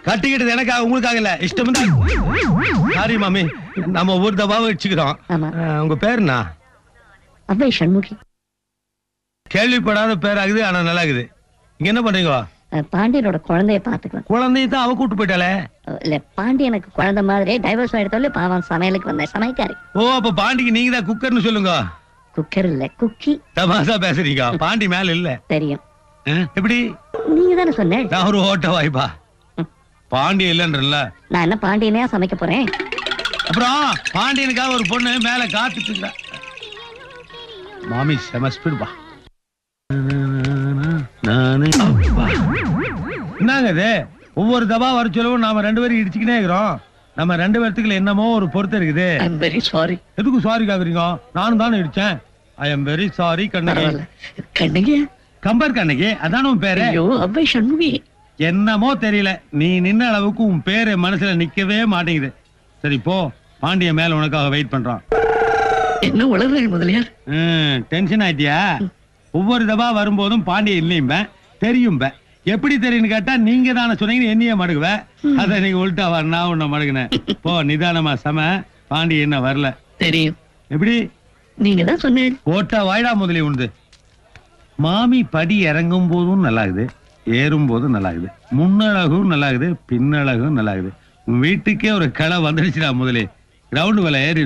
கட்டிக்கிட்டது எனக்காக உங்களுக்காக இல்ல, இஷ்டம் தான். சாரி மாமி, நம்ம ஒவ்வொரு தபாவை வச்சுக்கிறோம். உங்க பேர் என்ன? அவ்வை சண்முகி. கேள்விப்படாத பேராகுது, ஆனா நல்லா இருக்குது. இங்க என்ன பண்றீங்க? பாண்டியனோட குழந்தைய பாத்துக்கலாம். குழந்தைய தான் அவ கூட்டு போயிட்டாலே. இல்ல, பாண்டியனுக்கு குழந்தை மாதிரி டைவர்ஸ் எடுத்தாலே பாவம் சமையலுக்கு வந்த சமைக்காரி. ஓ, அப்ப பாண்டிக்கு நீங்க தான் குக்கர்னு சொல்லுங்க. குக்கர் இல்ல, குக்கி. தமாசா பேசுறீங்க. பாண்டி மேல இல்ல. தெரியும். எப்படி? நீங்க தானே சொன்னேன். நான் ஒரு ஓட்ட வாய்ப்பா. பாண்டி இல்லன்றல. நான் என்ன பாண்டியனையா சமைக்க போறேன்? அப்புறம் பாண்டியனுக்காக ஒரு பொண்ணு மேல காத்துட்டு இருக்கா. மாமி செம ஸ்பீடுப்பா. என்னங்க இது? ஒவ்வொரு தபா வர சொல்லவும் நாம 2 பேரும் இடிச்சுக்கினே இருக்கிறோம். நம்ம 2 பேர்த்துக்குள்ள என்னமோ ஒரு பொறுத்து இருக்குது. I am very sorry. எதுக்கு சாரி கேக்குறீங்க? நானும் தானே இடிச்சேன். I am very sorry Kannagi. Kannagi? Kambar Kannagi, அதான உன் பேரு? ஐயோ, அவ்வை சண்முகி. என்னமோ தெரியல, நீ நின்ன அளவுக்கு உன் பேரு மனசுல நிக்கவே மாட்டேங்குது. சரி போ, பாண்டிய மேல உனக்காக வெயிட் பண்றான். என்ன உளறல் முதலியார்? டென்ஷன் ஆயிட்டியா? ஒவ்வொரு தபா வரும்போதும் பாண்டிய இல்லையும்ப தெரியும். எப்படி தெரியும்னு கேட்டா நீங்க தானே சொன்னீங்க என்னைய மடுகுவ. அத நீங்க உள்டா வர, நான் உன்ன மடுகுனேன். போ நிதானமா சம. பாண்டிய என்ன வரல தெரியும். எப்படி? நீங்க தான் சொன்னீங்க. போட்டா வாய்டா முதலி உண்டு. மாமி படி இறங்கும் போதும் நல்லா இருக்குது, ஏறும் போதும் நல்லா இருக்குது. முன்னழகும் நல்லா இருக்குது, பின்னழகும் நல்லா இருக்குது. வீட்டுக்கே ஒரு களை வந்துடுச்சுடா முதலே. கிரவுண்ட் வேலை ஏறி